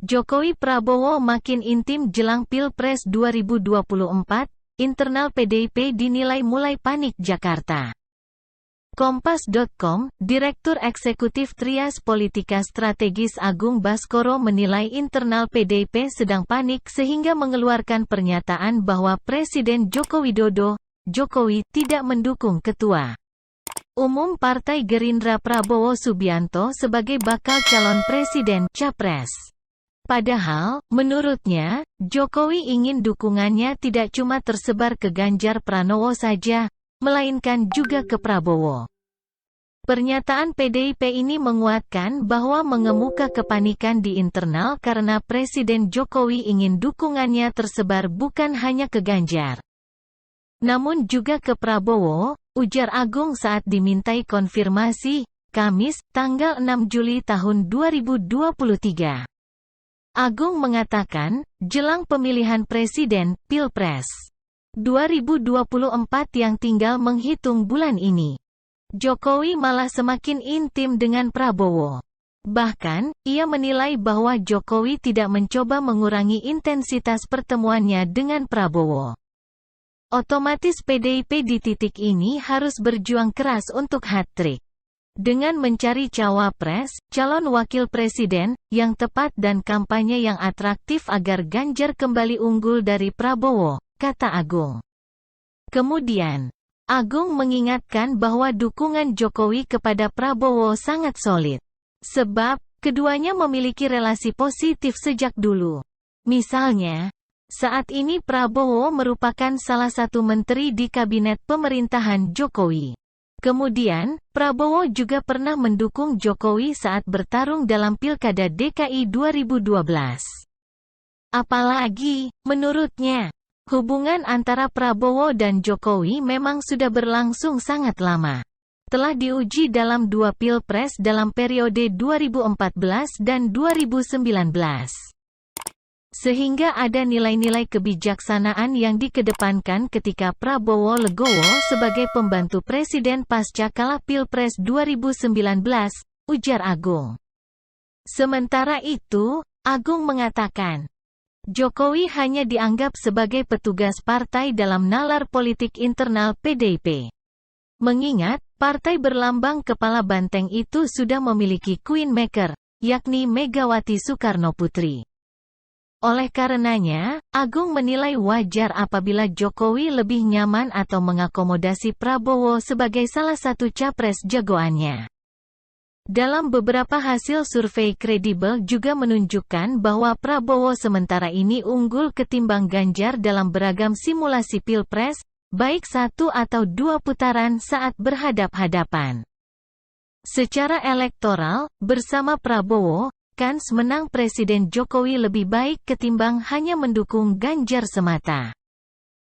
Jokowi-Prabowo makin intim jelang Pilpres 2024, internal PDIP dinilai mulai panik Jakarta. Kompas.com, Direktur Eksekutif Trias Politika Strategis Agung Baskoro menilai internal PDIP sedang panik sehingga mengeluarkan pernyataan bahwa Presiden Joko Widodo, Jokowi, tidak mendukung Ketua Umum Partai Gerindra Prabowo Subianto sebagai bakal calon presiden Capres. Padahal, menurutnya, Jokowi ingin dukungannya tidak cuma tersebar ke Ganjar Pranowo saja, melainkan juga ke Prabowo. Pernyataan PDIP ini menguatkan bahwa mengemuka kepanikan di internal karena Presiden Jokowi ingin dukungannya tersebar bukan hanya ke Ganjar, namun juga ke Prabowo, ujar Agung saat dimintai konfirmasi, Kamis, tanggal 6 Juli tahun 2023. Agung mengatakan, jelang pemilihan presiden, Pilpres 2024 yang tinggal menghitung bulan ini, Jokowi malah semakin intim dengan Prabowo. Bahkan, ia menilai bahwa Jokowi tidak mencoba mengurangi intensitas pertemuannya dengan Prabowo. Otomatis PDIP di titik ini harus berjuang keras untuk hat-trick. Dengan mencari cawapres, calon wakil presiden, yang tepat dan kampanye yang atraktif agar Ganjar kembali unggul dari Prabowo, kata Agung. Kemudian, Agung mengingatkan bahwa dukungan Jokowi kepada Prabowo sangat solid. Sebab, keduanya memiliki relasi positif sejak dulu. Misalnya, saat ini Prabowo merupakan salah satu menteri di kabinet pemerintahan Jokowi. Kemudian, Prabowo juga pernah mendukung Jokowi saat bertarung dalam Pilkada DKI 2012. Apalagi, menurutnya, hubungan antara Prabowo dan Jokowi memang sudah berlangsung sangat lama. Telah diuji dalam dua Pilpres dalam periode 2014 dan 2019. Sehingga ada nilai-nilai kebijaksanaan yang dikedepankan ketika Prabowo legowo sebagai pembantu presiden pasca kalah Pilpres 2019, ujar Agung. Sementara itu, Agung mengatakan, Jokowi hanya dianggap sebagai petugas partai dalam nalar politik internal PDIP. Mengingat, partai berlambang kepala banteng itu sudah memiliki queenmaker, yakni Megawati Soekarnoputri. Oleh karenanya, Agung menilai wajar apabila Jokowi lebih nyaman atau mengakomodasi Prabowo sebagai salah satu capres jagoannya. Dalam beberapa hasil survei kredibel juga menunjukkan bahwa Prabowo sementara ini unggul ketimbang Ganjar dalam beragam simulasi Pilpres, baik satu atau dua putaran saat berhadap-hadapan. Secara elektoral, bersama Prabowo, kans menang Presiden Jokowi lebih baik ketimbang hanya mendukung Ganjar semata.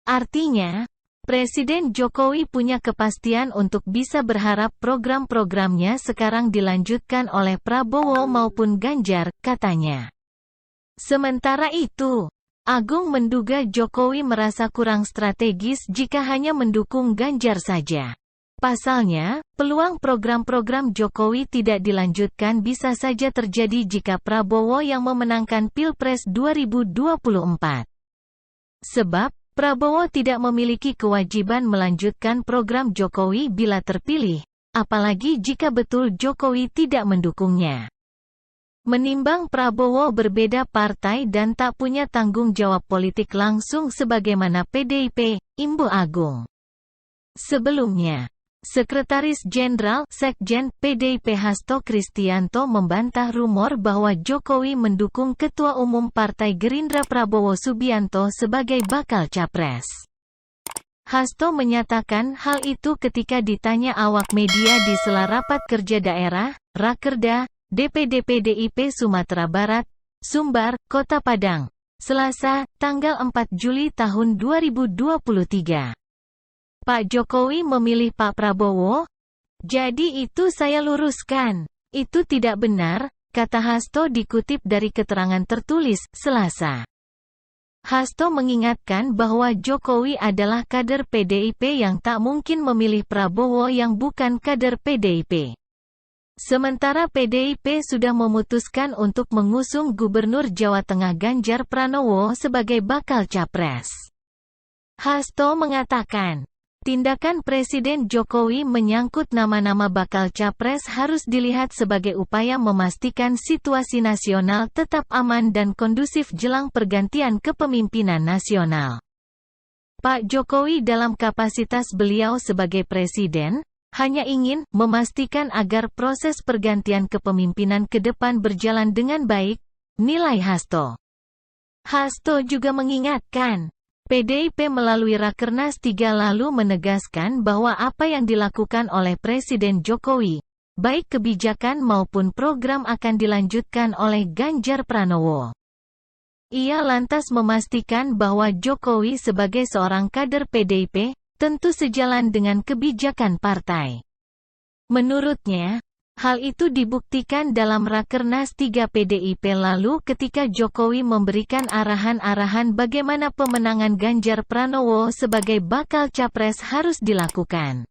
Artinya, Presiden Jokowi punya kepastian untuk bisa berharap program-programnya sekarang dilanjutkan oleh Prabowo maupun Ganjar, katanya. Sementara itu, Agung menduga Jokowi merasa kurang strategis jika hanya mendukung Ganjar saja. Pasalnya, peluang program-program Jokowi tidak dilanjutkan bisa saja terjadi jika Prabowo yang memenangkan Pilpres 2024. Sebab, Prabowo tidak memiliki kewajiban melanjutkan program Jokowi bila terpilih, apalagi jika betul Jokowi tidak mendukungnya. Menimbang Prabowo berbeda partai dan tak punya tanggung jawab politik langsung sebagaimana PDIP, imbu Agung. Sebelumnya, Sekretaris Jenderal Sekjen PDIP Hasto Kristianto membantah rumor bahwa Jokowi mendukung Ketua Umum Partai Gerindra Prabowo Subianto sebagai bakal capres. Hasto menyatakan hal itu ketika ditanya awak media di sela rapat kerja daerah, Rakerda, DPD PDIP Sumatera Barat, Sumbar, Kota Padang, Selasa, tanggal 4 Juli tahun 2023. Pak Jokowi memilih Pak Prabowo? Jadi itu saya luruskan. Itu tidak benar, kata Hasto dikutip dari keterangan tertulis, Selasa. Hasto mengingatkan bahwa Jokowi adalah kader PDIP yang tak mungkin memilih Prabowo yang bukan kader PDIP. Sementara PDIP sudah memutuskan untuk mengusung Gubernur Jawa Tengah Ganjar Pranowo sebagai bakal capres. Hasto mengatakan, tindakan Presiden Jokowi menyangkut nama-nama bakal capres harus dilihat sebagai upaya memastikan situasi nasional tetap aman dan kondusif jelang pergantian kepemimpinan nasional. Pak Jokowi dalam kapasitas beliau sebagai presiden, hanya ingin memastikan agar proses pergantian kepemimpinan ke depan berjalan dengan baik, nilai Hasto. Hasto juga mengingatkan, PDIP melalui Rakernas 3 lalu menegaskan bahwa apa yang dilakukan oleh Presiden Jokowi, baik kebijakan maupun program akan dilanjutkan oleh Ganjar Pranowo. Ia lantas memastikan bahwa Jokowi sebagai seorang kader PDIP, tentu sejalan dengan kebijakan partai. Menurutnya, hal itu dibuktikan dalam Rakernas 3 PDIP lalu ketika Jokowi memberikan arahan-arahan bagaimana pemenangan Ganjar Pranowo sebagai bakal capres harus dilakukan.